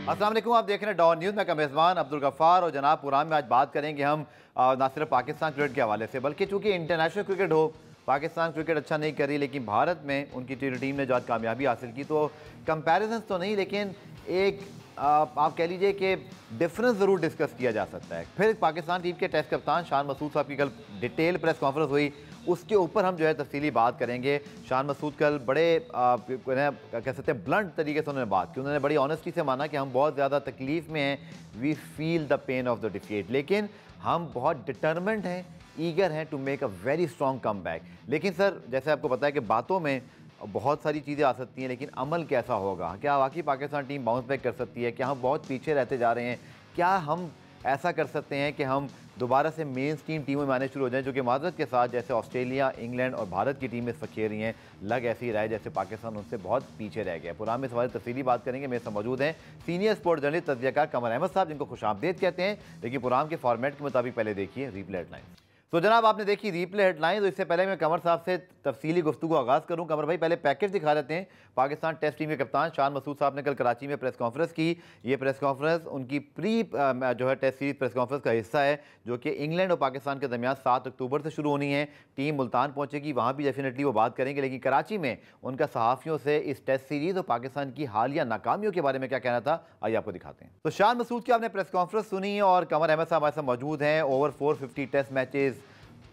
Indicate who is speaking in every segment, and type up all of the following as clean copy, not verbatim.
Speaker 1: अस्सलाम वालेकुम, आप देख रहे हैं डॉन न्यूज़। मैं का मेज़बान अब्दुल गफ्फार और जनाब पुरान में आज बात करेंगे हम ना सिर्फ पाकिस्तान क्रिकेट के हवाले से, बल्कि चूँकि इंटरनेशनल क्रिकेट हो, पाकिस्तान क्रिकेट अच्छा नहीं कर रही, लेकिन भारत में उनकी टीम ने जो आज कामयाबी हासिल की, तो कंपैरिजन तो नहीं, लेकिन एक आप कह लीजिए कि डिफरेंस ज़रूर डिस्कस किया जा सकता है। फिर पाकिस्तान टीम के टेस्ट कप्तान शान मसूद साहब की कल डिटेल प्रेस कॉन्फ्रेंस हुई, उसके ऊपर हम जो है तफसीली बात करेंगे। शान मसूद कल बड़े कह सकते हैं ब्लंट तरीके से उन्होंने बात की, उन्होंने बड़ी ऑनेस्टी से माना कि हम बहुत ज़्यादा तकलीफ़ में हैं, we feel the pain of the defeat, लेकिन हम बहुत डिटर्मेंट हैं, ईगर हैं to make a very strong comeback. लेकिन सर, जैसे आपको पता है कि बातों में बहुत सारी चीज़ें आ सकती हैं, लेकिन अमल कैसा होगा? क्या वाकई पाकिस्तान टीम बाउंस बैक कर सकती है? क्या हम बहुत पीछे रहते जा रहे हैं? क्या हम ऐसा कर सकते हैं कि हम दोबारा से मेन स्ट्रीम टीमों में आने शुरू हो जाएं, जो कि माजरत के साथ जैसे ऑस्ट्रेलिया, इंग्लैंड और भारत की टीमें इस वक्त खेल रही हैं, लग ऐसी रहा है जैसे पाकिस्तान उनसे बहुत पीछे रह गया। पुराने में सवाल तफसीली बात करेंगे। मेरे साथ मौजूद हैं सीनियर स्पोर्ट्स जर्नलिस्ट तजज़ियाकार कमर अहमद साहब, जिनको खुशामदीद कहते हैं। लेकिन पुराने के फॉर्मेट के मुताबिक पहले देखिए रीप्ले हेडलाइन। तो जनाब, आपने देखी रीप्ले हेडलाइन, तो इससे पहले मैं कमर साहब से तफसीली गुफ्तगू आगाज़ करूँ। कमर भाई, पहले पैकेज दिखा देते हैं। पाकिस्तान टेस्ट टीम के कप्तान शान मसूद साहब ने कल कराची में प्रेस कॉन्फ्रेंस की। ये प्रेस कॉन्फ्रेंस उनकी जो है टेस्ट सीरीज प्रेस कॉन्फ्रेंस का हिस्सा है, जो कि इंग्लैंड और पाकिस्तान के दरमियान 7 अक्टूबर से शुरू होनी है। टीम मुल्तान पहुंचेगी, वहाँ भी डेफिनेटली वो बात करेंगे, लेकिन कराची में उनका सहाफ़ियों से इस टेस्ट सीरीज़ और पाकिस्तान की हालिया नाकामियों के बारे में क्या कहना था, आइए आपको दिखाते हैं। तो शान मसूद की आपने प्रेस कॉन्फ्रेंस सुनी और कमर अहमद साहब हमारे साथ मौजूद हैं। ओवर 450 टेस्ट मैचेज़,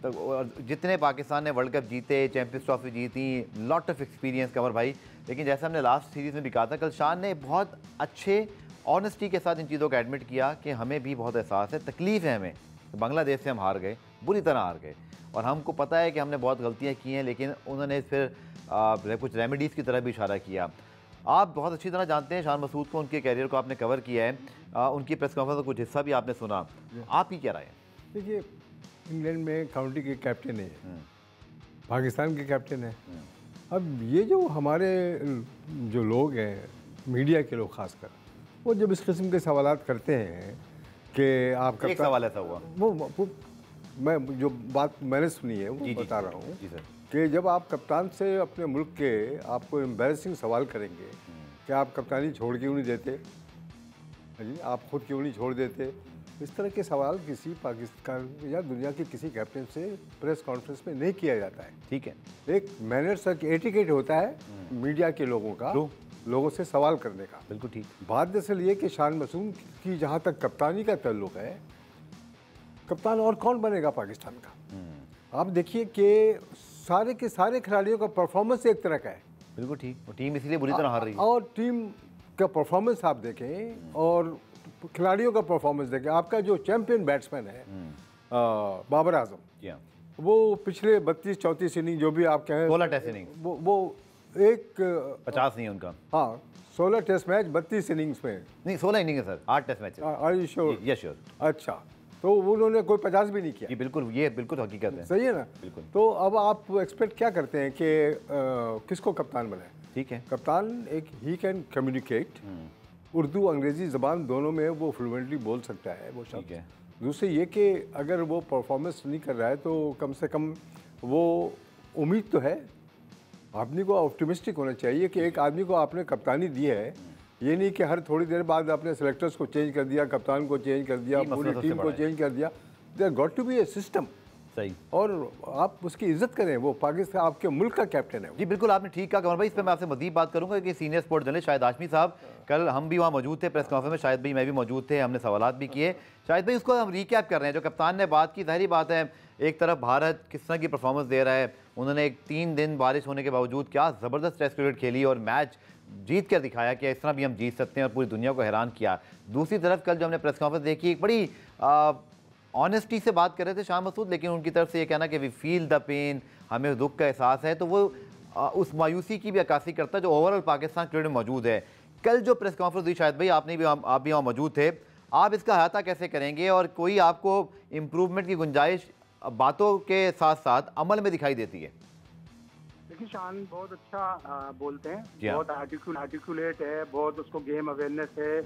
Speaker 1: तो जितने पाकिस्तान ने वर्ल्ड कप जीते, चैंपियंस ट्रॉफी जीती, लॉट ऑफ एक्सपीरियंस कमर भाई। लेकिन जैसे हमने लास्ट सीरीज़ में भी कहा था, कल शान ने बहुत अच्छे ऑनेस्टी के साथ इन चीज़ों को एडमिट किया कि हमें भी बहुत एहसास है, तकलीफ़ है हमें। बांग्लादेश से हम हार गए, बुरी तरह हार गए, और हमको पता है कि हमने बहुत गलतियाँ की हैं, लेकिन उन्होंने फिर कुछ रेमेडीज़ की तरह भी इशारा किया। आप बहुत अच्छी तरह जानते हैं शान मसूद को, उनके कैरियर को आपने कवर किया है, उनकी प्रेस कॉन्फ्रेंस का कुछ हिस्सा भी आपने सुना। आपकी क्या राय है?
Speaker 2: देखिए, इंग्लैंड में काउंटी के कैप्टन है, पाकिस्तान के कैप्टन है। अब ये जो हमारे जो लोग हैं, मीडिया के लोग खासकर, वो जब इस किस्म के सवालात करते हैं कि आप
Speaker 1: एक सवाल ऐसा हुआ,
Speaker 2: वो मैं जो बात मैंने सुनी है वो बता रहा हूँ कि जब आप कप्तान से अपने मुल्क के आपको एम्बैरेसिंग सवाल करेंगे कि आप कप्तानी छोड़ क्यों नहीं देते, जी आप खुद क्यों नहीं छोड़ देते, इस तरह के सवाल किसी पाकिस्तान या दुनिया के किसी कैप्टन से प्रेस कॉन्फ्रेंस में नहीं किया जाता है।
Speaker 1: ठीक है,
Speaker 2: एक मैनर्स एटिकेट होता है मीडिया के लोगों का, लोगों से सवाल करने का।
Speaker 1: बिल्कुल ठीक। बात
Speaker 2: दरअसल ये कि शान मसूद की जहाँ तक कप्तानी का ताल्लुक है, कप्तान और कौन बनेगा पाकिस्तान का? आप देखिए कि सारे के सारे खिलाड़ियों का परफॉर्मेंस एक तरह का है।
Speaker 1: बिल्कुल ठीक, वो टीम इसीलिए बुरी तरह हार रही है।
Speaker 2: और टीम का परफॉर्मेंस आप देखें और खिलाड़ियों का परफॉर्मेंस देखें। आपका जो चैंपियन बैट्समैन है बाबर आजम, वो पिछले 32-34 इनिंग जो भी आप कहें,
Speaker 1: 16 टेस्ट इनिंग,
Speaker 2: वो एक
Speaker 1: 50 नहीं है उनका।
Speaker 2: हाँ, 16 टेस्ट मैच 32 इनिंग्स में नहीं,
Speaker 1: 16 इनिंग है sir, 8 test match.
Speaker 2: Are you sure?
Speaker 1: Yes sure.
Speaker 2: अच्छा, तो उन्होंने कोई 50 भी नहीं किया।
Speaker 1: जी बिल्कुल, ये बिल्कुल हकीकत है।
Speaker 2: सही है ना?
Speaker 1: बिल्कुल।
Speaker 2: तो अब आप एक्सपेक्ट क्या करते हैं कि किसको कप्तान बनाए?
Speaker 1: ठीक है,
Speaker 2: कप्तान एक ही कैन कम्युनिकेट, उर्दू अंग्रेज़ी ज़बान दोनों में वो फ्लुएंटली बोल सकता है वो शब्द।
Speaker 1: है।
Speaker 2: दूसरी ये कि अगर वो परफॉर्मेंस नहीं कर रहा है तो कम से कम वो उम्मीद तो है, आदमी को ऑप्टिमिस्टिक होना चाहिए कि एक आदमी को आपने कप्तानी दी है, ये नहीं कि हर थोड़ी देर बाद आपने सेलेक्टर्स को चेंज कर दिया, कप्तान को चेंज कर दिया, पूरी टीम को चेंज कर दिया। There got to be a system.
Speaker 1: सही,
Speaker 2: और आप उसकी इज्जत करें, वो पाकिस्तान आपके मुल्क का कैप्टन है।
Speaker 1: जी बिल्कुल, आपने ठीक कहा कमर भाई। इस पर मैं आपसे मज़ीद बात करूंगा कि senior sports journalist Shahid Hashmi साहब, कल हम भी वहाँ मौजूद थे प्रेस कॉन्फ्रेंस में, शाहिद भाई मैं भी मौजूद थे, हमने सवालात भी किए। शाहिद भाई, उसको हम रिकैप कर रहे हैं, जो कप्तान ने बात की, जाहिर बात है एक तरफ भारत किस तरह की परफॉर्मेंस दे रहा है, उन्होंने 3 दिन बारिश होने के बावजूद क्या ज़बरदस्त टेस्ट क्रिकेट खेली और मैच जीत कर दिखाया कि इस तरह भी हम जीत सकते हैं, और पूरी दुनिया को हैरान किया। दूसरी तरफ कल जो हमने प्रेस कॉन्फ्रेंस देखी, एक बड़ी ऑनेस्टी से बात कर रहे थे शान मसूद, लेकिन उनकी तरफ से ये कहना कि वी फील द पेन, हमें दुख का एहसास है, तो वो उस मायूसी की भी अक्कासी करता है जो ओवरऑल पाकिस्तान क्रिकेट में मौजूद है। कल जो प्रेस कॉन्फ्रेंस हुई, शायद भाई आप भी वहाँ मौजूद थे, आप इसका अहाता कैसे करेंगे, और कोई आपको इम्प्रूवमेंट की गुंजाइश बातों के साथ साथ अमल में दिखाई देती है?
Speaker 3: देखिए, शान बहुत अच्छा बोलते हैं, बहुत आर्टिकुलेट है, बहुत उसको गेम अवेयरनेस है,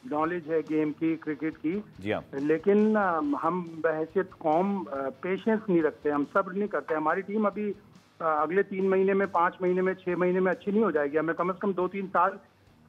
Speaker 3: नॉलेज है गेम की, क्रिकेट की।
Speaker 1: जी हाँ।
Speaker 3: लेकिन हम बहैसियत कौम पेशेंस नहीं रखते, हम सब्र नहीं करते। हमारी टीम अभी अगले 3 महीने में, 5 महीने में, 6 महीने में अच्छी नहीं हो जाएगी। हमें कम से कम 2-3 साल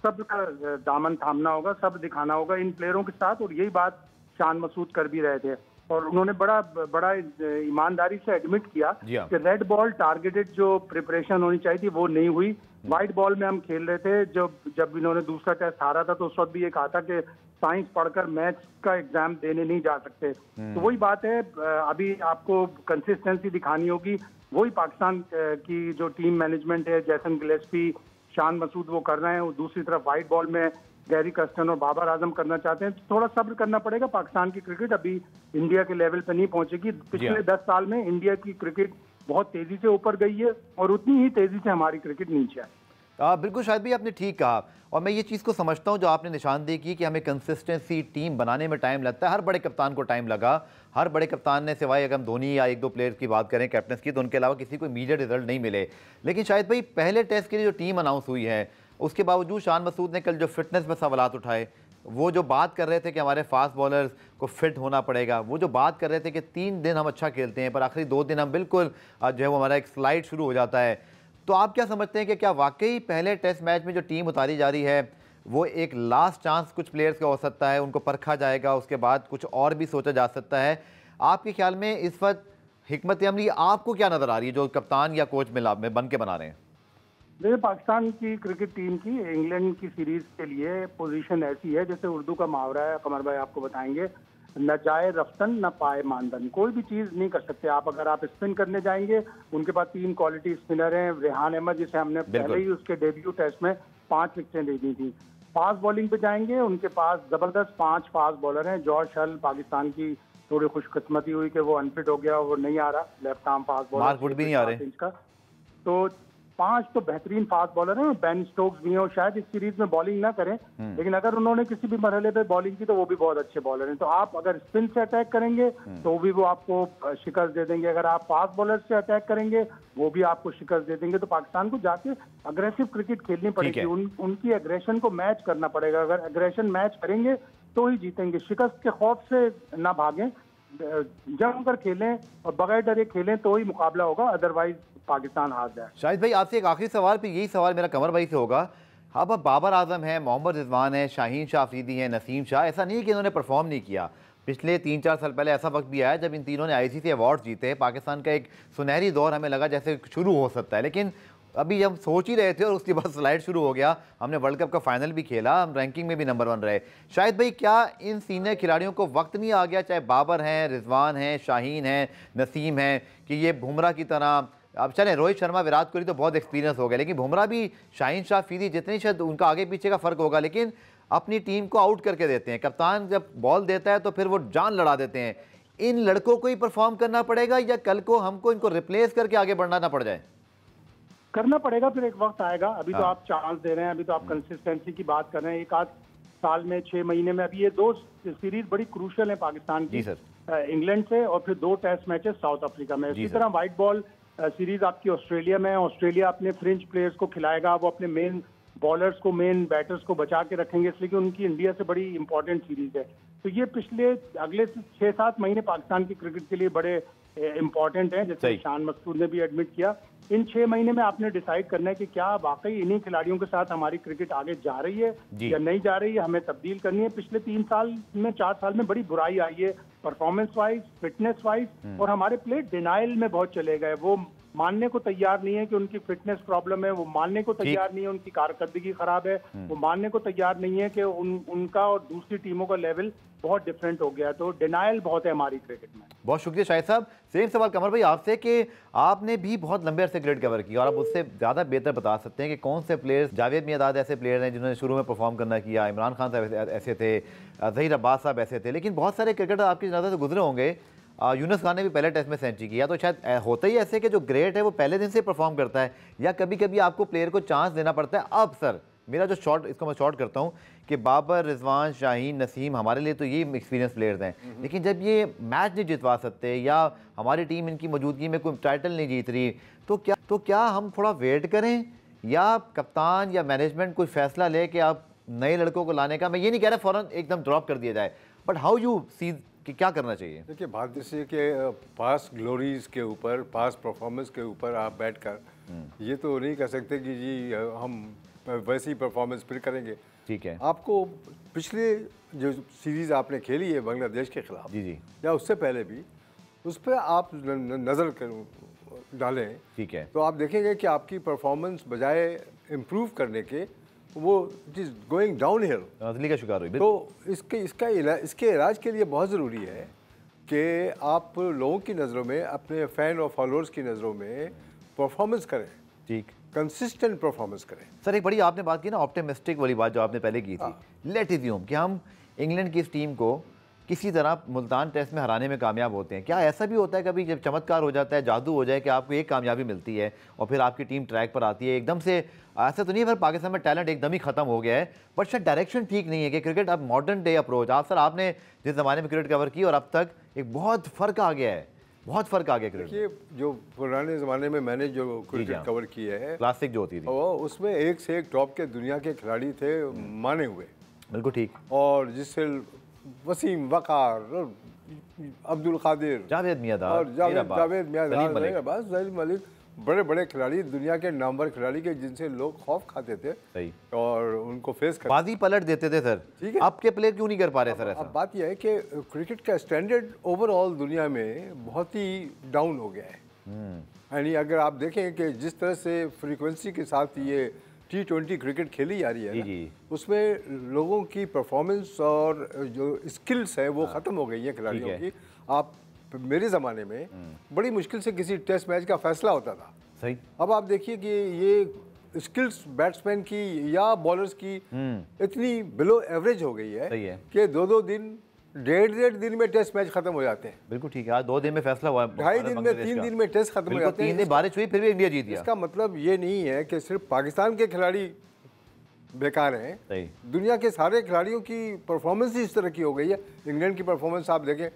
Speaker 3: सब्र का दामन थामना होगा, सब्र दिखाना होगा इन प्लेयरों के साथ। और यही बात शान मसूद कर भी रहे थे और उन्होंने बड़ा ईमानदारी से एडमिट किया कि रेड बॉल टारगेटेड जो प्रिपरेशन होनी चाहिए थी वो नहीं हुई। व्हाइट बॉल में हम खेल रहे थे। जब इन्होंने दूसरा टेस्ट हारा था तो उस वक्त भी ये कहा था कि साइंस पढ़कर मैथ्स का एग्जाम देने नहीं जा सकते। तो वही बात है, अभी आपको कंसिस्टेंसी दिखानी होगी। वही पाकिस्तान की जो टीम मैनेजमेंट है, जैसन गिलेस्पी, शान मसूद वो कर रहे हैं। दूसरी तरफ व्हाइट बॉल में गैरी कर्स्टन और बाबर आजम करना चाहते हैं। थोड़ा सब्र करना पड़ेगा। पाकिस्तान की क्रिकेट अभी इंडिया के लेवल पे नहीं पहुंचेगी। पिछले 10 साल में इंडिया की क्रिकेट बहुत तेजी से ऊपर गई है और उतनी ही तेजी से हमारी क्रिकेट नीचे आई।
Speaker 1: बिल्कुल शायद भी आपने ठीक कहा और मैं ये चीज़ को समझता हूँ जो आपने निशानदेही की कि हमें कंसिस्टेंसी टीम बनाने में टाइम लगता है। हर बड़े कप्तान को टाइम लगा। हर बड़े कप्तान ने, सिवाय अगर हम धोनी या 1-2 प्लेयर्स की बात करें कैप्टन्स की, तो उनके अलावा किसी को इमीडिएट रिजल्ट नहीं मिले। लेकिन शायद भाई पहले टेस्ट के लिए जो टीम अनाउंस हुई है उसके बावजूद शान मसूद ने कल जो फिटनेस पर सवालात उठाए, वो जो बात कर रहे थे कि हमारे फास्ट बॉलर्स को फिट होना पड़ेगा, वो जो बात कर रहे थे कि 3 दिन हम अच्छा खेलते हैं पर आखिरी 2 दिन हम बिल्कुल जो है वो हमारा एक स्लाइड शुरू हो जाता है। तो आप क्या समझते हैं कि क्या वाकई पहले टेस्ट मैच में जो टीम उतारी जा रही है वो एक लास्ट चांस कुछ प्लेयर्स का हो सकता है, उनको परखा जाएगा, उसके बाद कुछ और भी सोचा जा सकता है? आपके ख्याल में इस वक्त हिकमत अमली आपको क्या नज़र आ रही है जो कप्तान या कोच में बन के बना रहे हैं?
Speaker 3: देखिए, पाकिस्तान की क्रिकेट टीम की इंग्लैंड की सीरीज के लिए पोजीशन ऐसी है, जैसे उर्दू का मुहावरा है, कमर भाई आपको बताएंगे, न जाए रफ्तन न पाए मानदन। कोई भी चीज नहीं कर सकते आप। अगर आप स्पिन करने जाएंगे, उनके पास 3 क्वालिटी स्पिनर हैं। रेहान अहमद, जिसे हमने पहले ही उसके डेब्यू टेस्ट में 5 विकेटें दे दी थी। फास्ट बॉलिंग पे जाएंगे, उनके पास जबरदस्त 5 फास्ट बॉलर हैं। जॉर्ज हल, पाकिस्तान की थोड़ी खुशकिस्मती हुई कि वो अनफिट हो गया, वो नहीं आ रहा, लेफ्ट आर्म फास्ट बॉलर
Speaker 1: भी नहीं आ रहे
Speaker 3: का। तो 5 तो बेहतरीन फास्ट बॉलर हैं। बेन स्टोक्स भी हैं और शायद इस सीरीज में बॉलिंग ना करें, लेकिन अगर उन्होंने किसी भी मरहले पे बॉलिंग की तो वो भी बहुत अच्छे बॉलर हैं। तो आप अगर स्पिन से अटैक करेंगे तो भी वो आपको शिकस्त दे देंगे। अगर आप फास्ट बॉलर से अटैक करेंगे वो भी आपको शिकस्त दे देंगे। तो पाकिस्तान को जाके अग्रेसिव क्रिकेट खेलनी पड़ेगी। उनकी एग्रेशन को मैच करना पड़ेगा। अगर एग्रेशन मैच करेंगे तो ही जीतेंगे। शिकस्त के खौफ से ना भागें, जमकर खेलें और बगैर डरे खेलें तो ही मुकाबला होगा, अदरवाइज पाकिस्तान हार जाए।
Speaker 1: शाहिद भाई, आपसे एक आखिरी सवाल, फिर यही सवाल मेरा कमर भाई से होगा। अब बाबर आजम है, मोहम्मद रिजवान है, शाहीन शाह अफरीदी है, नसीम शाह, ऐसा नहीं कि इन्होंने परफॉर्म नहीं किया। पिछले 3-4 साल पहले ऐसा वक्त भी आया जब इन तीनों ने ICC अवार्ड जीते। पाकिस्तान का एक सुनहरी दौर हमें लगा जैसे शुरू हो सकता है, लेकिन अभी हम सोच ही रहे थे और उसके बाद स्लाइड शुरू हो गया। हमने वर्ल्ड कप का फाइनल भी खेला, हम रैंकिंग में भी नंबर 1 रहे। शायद भाई, क्या इन सीनियर खिलाड़ियों को वक्त नहीं आ गया, चाहे बाबर हैं, रिजवान हैं, शाहीन हैं, नसीम हैं, कि ये बुमराह की तरह, अब चलें रोहित शर्मा, विराट कोहली तो बहुत एक्सपीरियंस हो गया, लेकिन बुमराह भी शाहीन शाह अफरीदी जितनी, शायद उनका आगे पीछे का फ़र्क होगा, लेकिन अपनी टीम को आउट करके देते हैं। कप्तान जब बॉल देता है तो फिर वो जान लड़ा देते हैं। इन लड़कों को ही परफॉर्म करना पड़ेगा या कल को हमको इनको रिप्लेस करके आगे बढ़ना ना पड़ जाए?
Speaker 3: करना पड़ेगा, फिर एक वक्त आएगा। अभी तो आप चांस दे रहे हैं, अभी तो आप कंसिस्टेंसी की बात कर रहे हैं। 1 आध साल में, 6 महीने में, अभी ये 2 सीरीज बड़ी क्रूशियल है पाकिस्तान की, इंग्लैंड से और फिर 2 टेस्ट मैचेस साउथ अफ्रीका में। इसी तरह व्हाइट बॉल सीरीज आपकी ऑस्ट्रेलिया में। ऑस्ट्रेलिया अपने फ्रिंज प्लेयर्स को खिलाएगा, वो अपने मेन बॉलर्स को, मेन बैटर्स को बचा के रखेंगे, इसलिए कि उनकी इंडिया से बड़ी इंपॉर्टेंट सीरीज है। तो ये अगले 6-7 महीने पाकिस्तान की क्रिकेट के लिए बड़े इंपॉर्टेंट हैं, जैसे शान मसूद ने भी एडमिट किया। इन 6 महीने में आपने डिसाइड करना है कि क्या वाकई इन्हीं खिलाड़ियों के साथ हमारी क्रिकेट आगे जा रही है या नहीं जा रही है, हमें तब्दील करनी है। पिछले 3 साल में, 4 साल में बड़ी बुराई आई है परफॉर्मेंस वाइज, फिटनेस वाइज, और हमारे प्लेयर डिनाइल में बहुत चले गए। वो मानने को तैयार नहीं है कि उनकी फिटनेस प्रॉब्लम है, वो मानने को तैयार नहीं है उनकी कारकर्दगी खराब है, वो मानने को तैयार नहीं है कि उनका और दूसरी टीमों का लेवल बहुत डिफरेंट हो गया। तो डिनाइल बहुत है हमारी क्रिकेट में।
Speaker 1: बहुत शुक्रिया शाहिद साहब। सेम सवाल कमर भाई आपसे कि आपने भी बहुत लंबे अरसे क्रिकेट कवर किया और आप उससे ज़्यादा बेहतर बता सकते हैं कि कौन से प्लेयर्स, जावेद मियांदाद ऐसे प्लेयर हैं जिन्होंने शुरू में परफॉर्म करना किया, इमरान खान साहब ऐसे थे, ज़हीर अब्बास साहब ऐसे थे, लेकिन बहुत सारे क्रिकेटर आपकी नज़र से गुजरे होंगे। यूनुस खान ने भी पहले टेस्ट में सेंचुरी किया। तो शायद होता ही ऐसे कि जो ग्रेट है वो पहले दिन से परफॉर्म करता है, या कभी कभी आपको प्लेयर को चांस देना पड़ता है। अब सर मेरा जो शॉर्ट, इसको मैं शॉर्ट करता हूँ कि बाबर, रिजवान, शाहीन, नसीम हमारे लिए तो ये एक्सपीरियंस प्लेयर्स हैं, लेकिन जब ये मैच नहीं जितवा सकते या हमारी टीम इनकी मौजूदगी में कोई टाइटल नहीं जीत रही, तो क्या हम थोड़ा वेट करें या कप्तान या मैनेजमेंट कोई फैसला ले कि आप नए लड़कों को लाने का, मैं ये नहीं कह रहा फ़ौरन एकदम ड्रॉप कर दिया जाए, बट हाउ यू सी कि क्या करना चाहिए?
Speaker 2: देखिए, भारतीय के पास ग्लोरीज के ऊपर, पास परफॉर्मेंस के ऊपर आप बैठकर ये तो नहीं कह सकते कि जी हम वैसी परफॉर्मेंस फिर करेंगे।
Speaker 1: ठीक है।
Speaker 2: आपको पिछले जो सीरीज़ आपने खेली है बांग्लादेश के खिलाफ,
Speaker 1: जी जी,
Speaker 2: या उससे पहले भी, उस पर आप नज़र डालें,
Speaker 1: ठीक है,
Speaker 2: तो आप देखेंगे कि आपकी परफॉर्मेंस बजाय इम्प्रूव करने के वो it is going downhill,
Speaker 1: नज़ली का शिकार हुई।
Speaker 2: तो इसके इलाज के लिए बहुत ज़रूरी है कि आप लोगों की नज़रों में, अपने फ़ैन और फॉलोअर्स की नज़रों में परफॉर्मेंस करें,
Speaker 1: ठीक,
Speaker 2: कंसिस्टेंट परफॉर्मेंस करें।
Speaker 1: सर एक बड़ी आपने बात की ना ऑप्टिमिस्टिक वाली बात जो आपने पहले की थी, लेट अज्यूम कि हम इंग्लैंड की इस टीम को किसी तरह मुल्तान टेस्ट में हराने में कामयाब होते हैं, क्या ऐसा भी होता है कभी जब चमत्कार हो जाता है, जादू हो जाए कि आपको एक कामयाबी मिलती है और फिर आपकी टीम ट्रैक पर आती है एकदम से? ऐसा तो नहीं है फिर पाकिस्तान में टैलेंट एकदम ही खत्म हो गया है, बट शायद डायरेक्शन ठीक नहीं है कि क्रिकेट अब मॉडर्न डे अप्रोच, आप सर आपने जिस ज़माने में क्रिकेट कवर की और अब तक एक बहुत फ़र्क आ गया है, बहुत फ़र्क आ गया क्रिकेट।
Speaker 2: देखिए, जो पुराने ज़माने में मैंने जो क्रिकेट कवर किया है,
Speaker 1: क्लासिक जो होती थी,
Speaker 2: उसमें एक से एक टॉप के दुनिया के खिलाड़ी थे माने हुए,
Speaker 1: बिल्कुल ठीक,
Speaker 2: और जिससे वसीम, वकार, अब्दुल कादिर,
Speaker 1: जावेद मियांदाद
Speaker 2: और जावेद मियांदाद, बस जहीर मलिक, बड़े बड़े खिलाड़ी, दुनिया के नामवर खिलाड़ी के जिनसे लोग खौफ खाते थे।
Speaker 1: सही,
Speaker 2: और उनको फेस कर
Speaker 1: बाजी पलट देते थे सर।
Speaker 2: ठीक है,
Speaker 1: आपके प्लेयर क्यों नहीं कर पा रहे सर ऐसा?
Speaker 2: अब बात यह है कि क्रिकेट का स्टैंडर्ड ओवरऑल दुनिया में बहुत ही डाउन हो गया है। यानी अगर आप देखें कि जिस तरह से फ्रीक्वेंसी के साथ ये T20 क्रिकेट खेली जा रही है
Speaker 1: जी,
Speaker 2: उसमें लोगों की परफॉर्मेंस और जो स्किल्स है वो ख़त्म हो गई है खिलाड़ियों की। आप मेरे ज़माने में बड़ी मुश्किल से किसी टेस्ट मैच का फैसला होता था।
Speaker 1: सही,
Speaker 2: अब आप देखिए कि ये स्किल्स बैट्समैन की या बॉलर्स की इतनी बिलो एवरेज हो गई है कि 2-2 दिन, 1.5 दिन में टेस्ट मैच खत्म हो जाते हैं।
Speaker 1: बिल्कुल ठीक है, आज 2 दिन में फैसला हुआ,
Speaker 2: 2.5 दिन में, 3 दिन में टेस्ट खत्म हो जाते हैं।
Speaker 1: 3 दिन बारिश हुई फिर भी इंडिया जीत गया।
Speaker 2: इसका मतलब ये नहीं है कि सिर्फ पाकिस्तान के खिलाड़ी बेकार हैं, दुनिया के सारे खिलाड़ियों की परफॉर्मेंस ही इस तरह की हो गई है। इंग्लैंड की परफॉर्मेंस आप देखें,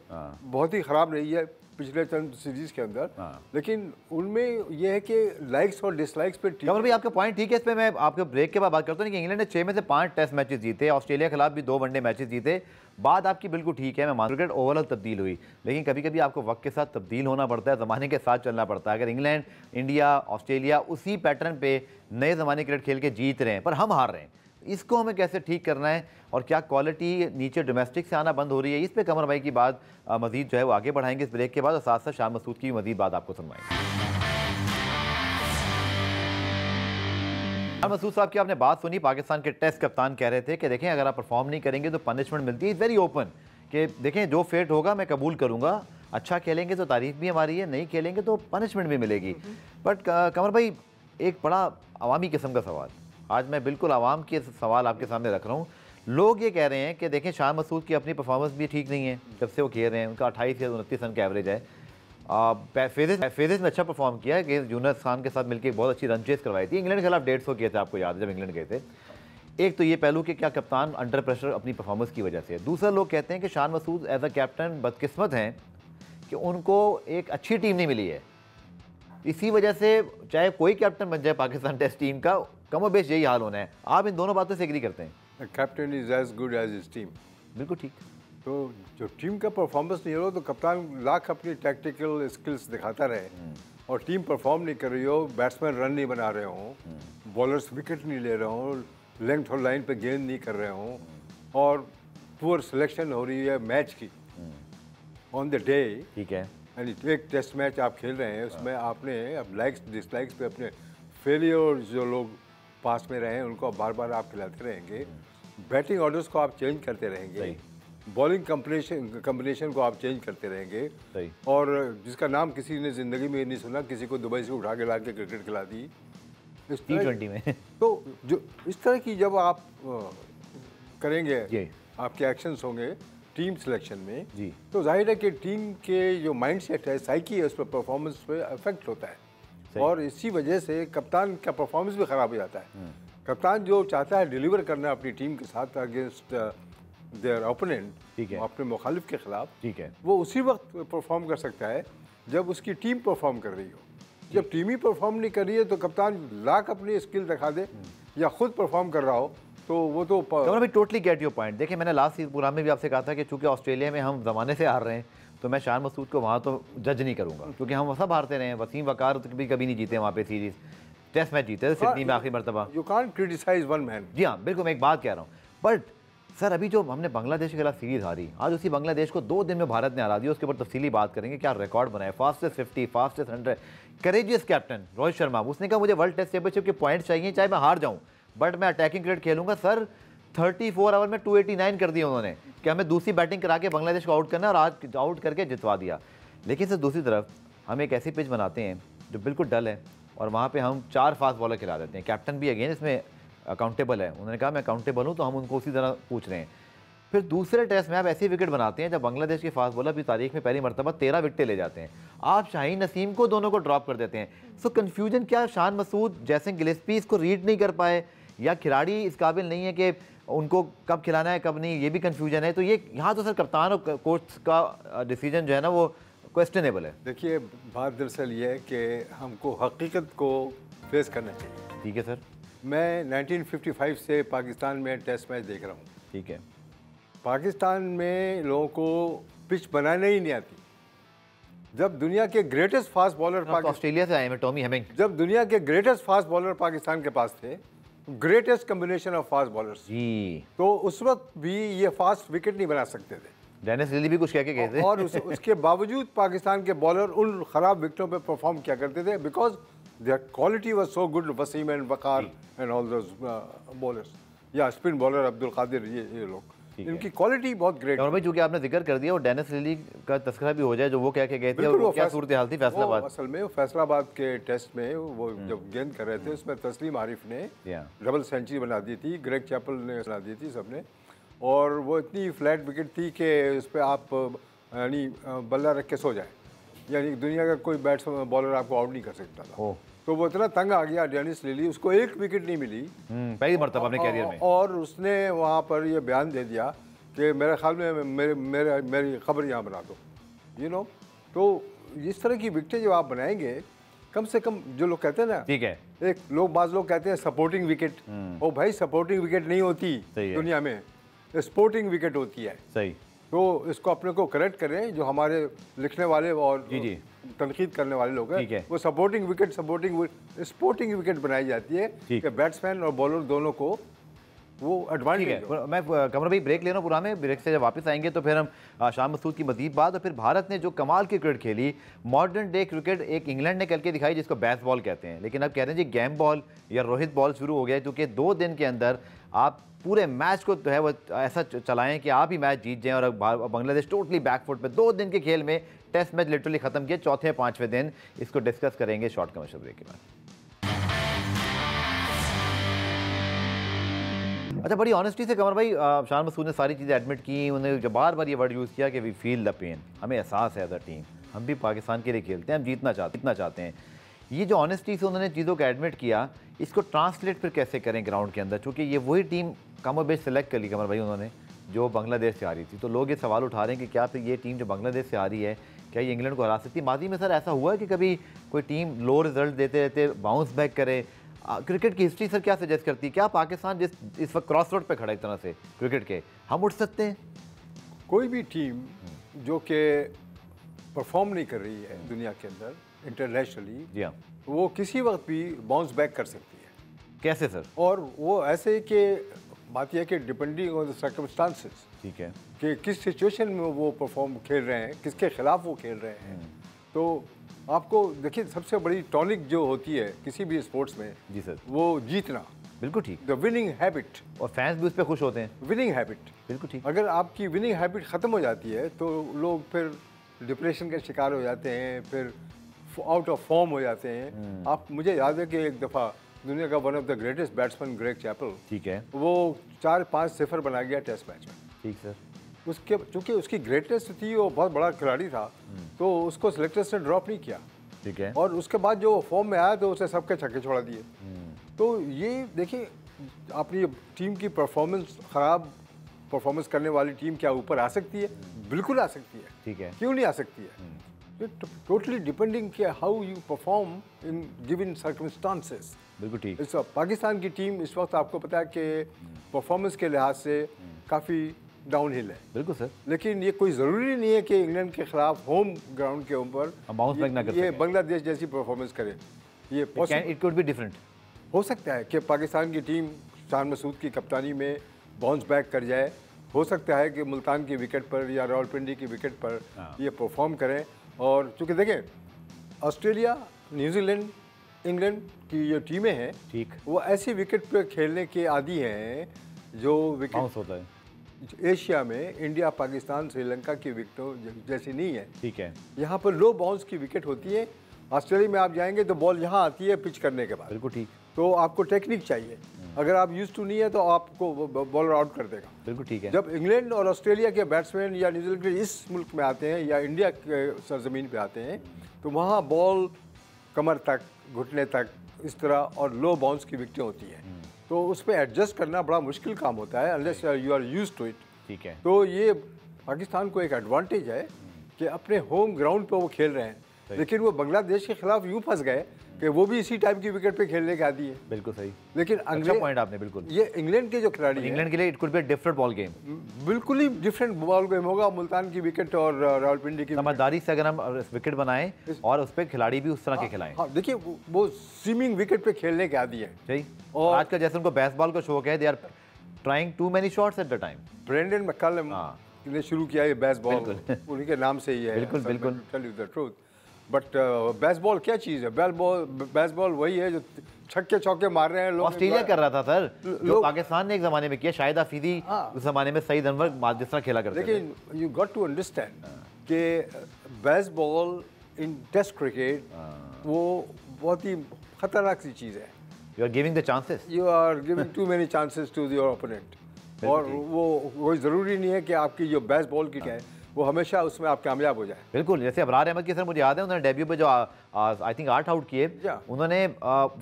Speaker 2: बहुत ही ख़राब रही है पिछले चंद सीरीज़ के अंदर, लेकिन उनमें यह है कि लाइक्स और डिसलाइक्स पे
Speaker 1: कमर भाई आपका पॉइंट ठीक है। इस पर मैं आपके ब्रेक के बाद बात करता हूँ कि इंग्लैंड ने 6 में से 5 टेस्ट मैचेस जीते, ऑस्ट्रेलिया के खिलाफ भी 2 वनडे मैचेस जीते। बात आपकी बिल्कुल ठीक है, मैं मान क्रिकेट ओवरऑल तब्दील हुई, लेकिन कभी कभी आपको वक्त के साथ तब्दील होना पड़ता है, ज़माने के साथ चलना पड़ता है। अगर इंग्लैंड, इंडिया, ऑस्ट्रेलिया उसी पैटर्न पे नए ज़माने क्रिकेट खेल के जीत रहे हैं पर हम हार रहे हैं, इसको हमें कैसे ठीक करना है और क्या क्वालिटी नीचे डोमेस्टिक से आना बंद हो रही है, इस पे कमर भाई की बात मजीद जो है वो आगे बढ़ाएंगे इस ब्रेक के बाद, और साथ साथ शान मसूद की भी मजीद बात आपको सुनवाएंगे। शान मसूद साहब की आपने बात सुनी, पाकिस्तान के टेस्ट कप्तान कह रहे थे कि देखें अगर आप परफॉर्म नहीं करेंगे तो पनिशमेंट मिलती है, वेरी ओपन कि देखें जो फेट होगा मैं कबूल करूंगा, अच्छा खेलेंगे तो तारीफ भी हमारी है, नहीं खेलेंगे तो पनिशमेंट भी मिलेगी। बट कमर भाई एक बड़ा अवामी किस्म का सवाल, आज मैं बिल्कुल आवाम के सवाल आपके सामने रख रहा हूँ। लोग ये कह रहे हैं कि देखें शान मसूद की अपनी परफॉर्मेंस भी ठीक नहीं है जब से वो खेल रहे हैं, उनका 28 या 29 रन का एवरेज है। फेजेस में अच्छा परफॉर्म किया है कि यूनुस खान के साथ मिलकर बहुत अच्छी रन चेस करवाई थी, इंग्लैंड के खिलाफ 150 किए थे, आपको याद है जब इंग्लैंड गए थे। एक तो ये पहलू कि क्या कप्तान अंडर प्रेशर अपनी परफॉर्मेंस की वजह से है, दूसरा लोग कहते हैं कि Shan Masood as a captain बदकिस्मत हैं कि उनको एक अच्छी टीम नहीं मिली है, इसी वजह से चाहे कोई कैप्टन बन जाए पाकिस्तान टेस्ट टीम का, कमो बेश यही हाल होना है। आप इन दोनों बातों से एग्री करते हैं?
Speaker 2: Captain is as good as his team.
Speaker 1: बिल्कुल ठीक।
Speaker 2: तो जो टीम का परफॉर्मेंस नहीं हो तो कप्तान लाख अपनी टैक्टिकल स्किल्स दिखाता रहे और टीम परफॉर्म नहीं कर रही हो, बैट्समैन रन नहीं बना रहे हों, बॉलर्स विकेट नहीं ले रहे हों, लेंथ और लाइन पे गेंद नहीं कर रहे हों, और पुअर सिलेक्शन हो रही है मैच की ऑन द डे,
Speaker 1: ठीक है,
Speaker 2: यानी एक टेस्ट मैच आप खेल रहे हैं, उसमें आपने अब लाइक्स डिसलाइक्स पे अपने फेलियर जो लोग पास में रहे हैं उनको बार बार आप खिलाते रहेंगे, बैटिंग ऑर्डर्स को आप चेंज करते रहेंगे, बॉलिंग कम्बिनेशन को आप चेंज करते रहेंगे, और जिसका नाम किसी ने ज़िंदगी में नहीं सुना, किसी को दुबई से उठा के ला के क्रिकेट खिला दी
Speaker 1: T20 में।
Speaker 2: तो जो इस तरह की जब आप करेंगे, आपके एक्शंस होंगे टीम सिलेक्शन में जी, तो जाहिर है कि टीम के जो माइंडसेट है, साइकी है, उस पर परफॉर्मेंस पे अफेक्ट होता है और इसी वजह से कप्तान का परफॉर्मेंस भी ख़राब हो जाता है। कप्तान जो चाहता है डिलीवर करना अपनी टीम के साथ अगेंस्ट देयर ओपोनेंट, अपने मुखालिफ के खिलाफ, ठीक है, वो उसी वक्त परफॉर्म कर सकता है जब उसकी टीम परफॉर्म कर रही हो। जब टीम ही परफॉर्म नहीं कर रही है तो कप्तान लाख अपनी स्किल दिखा दे या खुद परफॉर्म कर रहा हो तो वो तो
Speaker 1: भाई टोटली गेट योर पॉइंट। देखिए मैंने लास्ट प्रोग्राम में भी आपसे कहा था कि चूंकि ऑस्ट्रेलिया में हम ज़माने से हार रहे हैं तो मैं शान मसूद को वहाँ तो जज नहीं करूँगा, क्योंकि हम सब हारते रहे हैं। वसीम वकार कभी नहीं जीते वहाँ पे सीरीज़, टेस्ट मैच जीते थे सिडनी में आखिरी मरतबा।
Speaker 2: You can't criticise one man.
Speaker 1: जी हाँ बिल्कुल, मैं एक बात कह रहा हूँ। बट सर अभी जो हमने बांग्लादेश के खिलाफ सीरीज़ हारी, आज उसी बांग्लादेश को 2 दिन में भारत ने हरा दिया। उसके ऊपर तफसीली बात करेंगे, क्या रिकॉर्ड बनाए, fastest 50, fastest 100। Courageous captain Rohit Sharma, उसने कहा मुझे वर्ल्ड टेस्ट चैंपियनशिप के पॉइंट चाहिए चाहे मैं हार जाऊँ, बट मैं अटैकिंग क्रिकेट खेलूंगा। सर 34 ओवर में 289 कर दिए उन्होंने कि हमें दूसरी बैटिंग करा के बांग्लादेश को आउट करना, और आज आउट करके जितवा दिया। लेकिन सर दूसरी तरफ हम एक ऐसी पिच बनाते हैं जो बिल्कुल डल है, और वहाँ पे हम 4 फास्ट बॉलर खिला देते हैं। कैप्टन भी अगेन इसमें अकाउंटेबल है, उन्होंने कहा मैं अकाउंटेबल हूँ, तो हम उनको उसी तरह पूछ रहे हैं। फिर दूसरे टेस्ट में आप ऐसी विकेट बनाते हैं जब बांग्लादेश के फास्ट बॉलर भी तारीख में पहली मरतबा 13 विकेटें ले जाते हैं, आप शाहीन नसीम को दोनों को ड्रॉप कर देते हैं। सो कन्फ्यूजन क्या शान मसूद जैसे गिलेस्पी इसको रीड नहीं कर पाए, या खिलाड़ी इस काबिल नहीं है कि उनको कब खिलाना है कब नहीं, ये भी कन्फ्यूजन है। तो ये यहाँ तो सर कप्तान और कोच का डिसीजन जो है ना वो क्वेश्चनेबल है।
Speaker 2: देखिए बात दरअसल ये है कि हमको हकीकत को फेस करना चाहिए।
Speaker 1: ठीक है सर।
Speaker 2: मैं 1955 से पाकिस्तान में टेस्ट मैच देख रहा हूँ।
Speaker 1: ठीक है।
Speaker 2: पाकिस्तान में लोगों को पिच बनाने ही नहीं आती। जब दुनिया के ग्रेटेस्ट फास्ट बॉलर
Speaker 1: ऑस्ट्रेलिया से आए हैं टॉमी हेमिंग,
Speaker 2: जब दुनिया के ग्रेटेस्ट फास्ट बॉलर पाकिस्तान के पास थे, greatest combination of fast bowlers जी, तो उस वक्त भी ये फास्ट विकेट नहीं बना सकते थे।
Speaker 1: डेनिस लिली भी कुछ कह के गए थे।
Speaker 2: और उसके बावजूद पाकिस्तान के बॉलर उन खराब विकेटों पे परफॉर्म किया करते थे, because their quality was so good. Wasim and Waqar and all those bowlers, या स्पिन बॉलर अब्दुल कादिर, ये लोग, इनकी क्वालिटी बहुत ग्रेट है।
Speaker 1: और भाई जो कि आपने जिक्र कर दिया, वो डेनिस लिली का तस्करा भी हो जाए, जो वो कह के गए थे, और वो क्या सूरत हाल थी फैसलाबाद।
Speaker 2: असल में फैसलाबाद के टेस्ट में वो जब गेंद कर रहे थे, उसमें तस्लीम आरिफ ने डबल सेंचुरी बना दी थी, ग्रेग चैपल ने बना दी थी सबने, और वो इतनी फ्लैट विकेट थी कि उस पर आप यानी बल्ला रख के सो जाए, यानी दुनिया का कोई बैट्समैन बॉलर आपको आउट नहीं कर सकता था। तो वो इतना तंग आ गया डेनिस लिली, उसको एक विकेट नहीं मिली
Speaker 1: पहली मरतबा अपने कैरियर में,
Speaker 2: और उसने वहाँ पर ये बयान दे दिया कि मेरे ख्याल में मेरी खबर यहाँ बना दो, यू नो। तो इस तरह की विकेटें जो आप बनाएंगे, कम से कम जो लोग कहते हैं ना,
Speaker 1: ठीक है,
Speaker 2: बाज़ लोग कहते हैं सपोर्टिंग विकेट, ओ भाई सपोर्टिंग विकेट नहीं होती दुनिया में, स्पोर्टिंग विकेट होती है।
Speaker 1: सही।
Speaker 2: तो इसको अपने को करेक्ट करें, जो हमारे लिखने वाले और तनकीद करने वाले लोग हैं, वो स्पोर्टिंग विकेट बनाई जाती है कि बैट्समैन और बॉलर दोनों को वो एडवांटेज है।
Speaker 1: मैं कमर भाई ब्रेक ले रहा हूँ पूरा में, ब्रेक से जब वापस आएंगे तो फिर हम शान मसूद की मजीद बात, और फिर भारत ने जो कमाल की क्रिकेट खेली, मॉडर्न डे क्रिकेट एक इंग्लैंड ने करके दिखाई जिसको बेस बॉल कहते हैं, लेकिन अब कह रहे हैं जी गेम बॉल या रोहित बॉल शुरू हो गया है, क्योंकि 2 दिन के अंदर आप पूरे मैच को जो है वो ऐसा चलाएं कि आप ही मैच जीत जाएं। और बांग्लादेश टोटली बैकफुट पे 2 दिन के खेल में टेस्ट मैच लिटरली खत्म किया, चौथे 5वें दिन इसको डिस्कस करेंगे शॉर्ट कमर्शियल ब्रेक के बाद। अच्छा, बड़ी ऑनेस्टी से कमर भाई, शान मसूद ने सारी चीज़ें एडमिट की, उन्होंने जो बार बार ये वर्ड यूज़ किया कि वी फील द पेन, हमें एहसास है एज अ टीम, हम भी पाकिस्तान के लिए खेलते हैं, हम जीतना चाहते हैं। ये जो ऑनेस्टी से उन्होंने चीज़ों को एडमिट किया, इसको ट्रांसलेट फिर कैसे करें ग्राउंड के अंदर, क्योंकि ये वही टीम कम और बेश सेलेक्ट कर ली कमर भाई उन्होंने जो बांग्लादेश से आ रही थी। तो लोग ये सवाल उठा रहे हैं कि क्या फिर ये टीम जो बांग्लादेश से आ रही है, क्या ये इंग्लैंड को हरा सकती है? माजी में सर ऐसा हुआ है कि कभी कोई टीम लो रिजल्ट देते रहते बाउंस बैक करे? क्रिकेट की हिस्ट्री सर क्या सजेस्ट करती है, क्या पाकिस्तान इस वक्त क्रॉस रोड पर खड़ा एक तरह से क्रिकेट के, हम उठ सकते हैं?
Speaker 2: कोई भी टीम जो कि परफॉर्म नहीं कर रही है दुनिया के अंदर इंटरनेशनली, जी हाँ, वो किसी वक्त भी बाउंस बैक कर सकती है।
Speaker 1: कैसे सर?
Speaker 2: और वो ऐसे कि बात यह है कि डिपेंडिंग ऑन द सर्कमस्टांसेस, ठीक है, कि किस सिचुएशन में वो परफॉर्म खेल रहे हैं, किसके खिलाफ वो खेल रहे हैं। तो आपको देखिए, सबसे बड़ी टॉनिक जो होती है किसी भी स्पोर्ट्स में, जी सर, वो जीतना।
Speaker 1: बिल्कुल ठीक,
Speaker 2: द विनिंग हैबिट,
Speaker 1: और फैंस भी उस पर खुश होते हैं।
Speaker 2: विनिंग हैबिट, बिल्कुल ठीक। अगर आपकी विनिंग हैबिट ख़त्म हो जाती है तो लोग फिर डिप्रेशन के शिकार हो जाते हैं, फिर आउट ऑफ फॉर्म हो जाते हैं। आप, मुझे याद है कि एक दफ़ा दुनिया का one of the greatest batsman Greg Chappell, ठीक है, वो 4-5-0 बना गया टेस्ट मैच में। ठीक सर। उसके चूँकि उसकी ग्रेटनेस थी, वो बहुत बड़ा खिलाड़ी था, तो उसको सिलेक्टर्स ने ड्रॉप नहीं किया, ठीक है, और उसके बाद जो फॉर्म में आया तो उसे सबके छक्के छोड़ा दिए। तो ये देखिए, अपनी टीम की परफॉर्मेंस, ख़राब परफॉर्मेंस करने वाली टीम क्या ऊपर आ सकती है? बिल्कुल आ सकती है, ठीक है, क्यों नहीं आ सकती है? टोटली डिपेंडिंग कि how you perform in given circumstances.
Speaker 1: बिल्कुल ठीक।
Speaker 2: इस पाकिस्तान की टीम इस वक्त आपको पता है कि परफॉर्मेंस के लिहाज से काफ़ी डाउन हिल है।
Speaker 1: बिल्कुल सर।
Speaker 2: लेकिन ये कोई ज़रूरी नहीं है कि इंग्लैंड के खिलाफ होम ग्राउंड के ऊपर ये बांग्लादेश जैसी परफॉर्मेंस करे। ये
Speaker 1: इट कुड बी डिफरेंट।
Speaker 2: हो सकता है कि पाकिस्तान की टीम शान मसूद की कप्तानी में बाउंस बैक कर जाए। हो सकता है कि मुल्तान की विकेट पर या रावलपिंडी की विकेट पर ये परफॉर्म करें। और चूँकि देखें ऑस्ट्रेलिया, न्यूजीलैंड, इंग्लैंड की जो टीमें हैं
Speaker 1: ठीक,
Speaker 2: वो ऐसी विकेट पर खेलने के आदी हैं जो विकेट
Speaker 1: होता है
Speaker 2: एशिया में इंडिया, पाकिस्तान, श्रीलंका की विकेटों जैसी नहीं है।
Speaker 1: ठीक है,
Speaker 2: यहाँ पर लो बाउंस की विकेट होती है। ऑस्ट्रेलिया में आप जाएंगे तो बॉल यहाँ आती है पिच करने के बाद।
Speaker 1: बिल्कुल ठीक।
Speaker 2: तो आपको टेक्निक चाहिए। अगर आप यूज टू नहीं है तो आपको बॉलर आउट कर देगा।
Speaker 1: बिल्कुल ठीक है।
Speaker 2: जब इंग्लैंड और ऑस्ट्रेलिया के बैट्समैन या न्यूजीलैंड के इस मुल्क में आते हैं या इंडिया के सरजमीन पे आते हैं तो वहाँ बॉल कमर तक, घुटने तक इस तरह और लो बाउंस की विकेटें होती हैं। तो उस पर एडजस्ट करना बड़ा मुश्किल काम होता है unless you are used to it.
Speaker 1: ठीक है।
Speaker 2: तो ये पाकिस्तान को एक एडवांटेज है कि अपने होम ग्राउंड पर वो खेल रहे हैं, लेकिन वो बांग्लादेश के खिलाफ यूं फंस गए कि वो भी इसी टाइप की विकेट पे खेलने के आदी है।
Speaker 1: बिल्कुल सही।
Speaker 2: लेकिन
Speaker 1: अच्छा पॉइंट आपने बिल्कुल।
Speaker 2: ये इंग्लैंड के जो खिलाड़ी हैं,
Speaker 1: इंग्लैंड के लिए it could be a different ball game.
Speaker 2: बिल्कुल ही डिफरेंट बॉल गेम होगा। मुल्तान की विकेट और रावलपिंडी की
Speaker 1: समझदारी से अगर हम विकेट बनाएं और उस पर खिलाड़ी भी उस तरह के खिलाएं।
Speaker 2: हाँ, देखिए वो स्विमिंग विकेट पे खेलने के आदी है।
Speaker 1: सही। और आजकल जैसे उनको बेसबॉल का शौक है, they are trying too many shots at the time.
Speaker 2: Brendon McCullum ने शुरू किया ये बेसबॉल, उन्हीं के नाम से ही है।
Speaker 1: बिल्कुल बिल्कुल।
Speaker 2: Tell you the truth. But baseball क्या चीज़ है? बेसबॉल वही है जो छक्के चौके मार रहे हैं लोग।
Speaker 1: ऑस्ट्रेलिया कर रहा था सर, जो पाकिस्तान ने एक ज़माने में किया। शाहिद आफरीदी उस ज़माने में सईद अनवर जिस तरह खेला करते थे।
Speaker 2: लेकिन यू गॉट टू अंडरस्टैंड कि बेसबॉल इन टेस्ट क्रिकेट वो बहुत ही खतरनाक सी चीज़ है।
Speaker 1: You are giving the chances,
Speaker 2: you are giving too many chances to your opponent. और वो कोई ज़रूरी नहीं है कि आपकी जो बेसबॉल किट है वो हमेशा उसमें आप कामयाब हो जाए।
Speaker 1: बिल्कुल। जैसे अबरार अहमद की सर मुझे याद है, उन्होंने डेब्यू पे जो आई थिंक 8 आउट किए, उन्होंने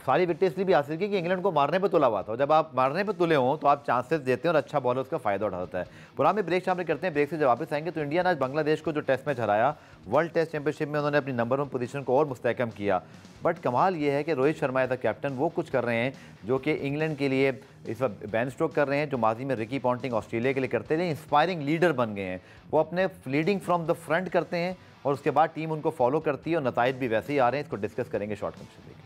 Speaker 1: सारी विकेटें इसलिए भी हासिल की कि इंग्लैंड को मारने पे तुला हुआ था। जब आप मारने पे तुले हों तो आप चांसेस देते हैं और अच्छा बॉलर उसका फायदा उठाता है। पुराने में ब्रेक शामिल करते हैं। ब्रेक से जब वापस आएंगे तो इंडिया ने आज बांग्लादेश को जो टेस्ट मैच हराया, वर्ल्ड टेस्ट चैंपियनशिप में उन्होंने अपनी नंबर 1 पोजीशन को और मुस्तहकम किया। बट कमाल ये है कि Rohit Sharma as the captain वो कुछ कर रहे हैं जो कि इंग्लैंड के लिए इस वक्त बैन स्ट्रोक कर रहे हैं, जो माजी में रिकी पॉन्टिंग ऑस्ट्रेलिया के लिए करते थे। इंस्पायरिंग लीडर बन गए हैं। वो अपने लीडिंग फ्रॉम द फ्रंट करते हैं और उसके बाद टीम उनको फॉलो करती है और नताइज भी वैसे ही आ रहे हैं। इसको डिस्कस करेंगे शॉर्ट कम से।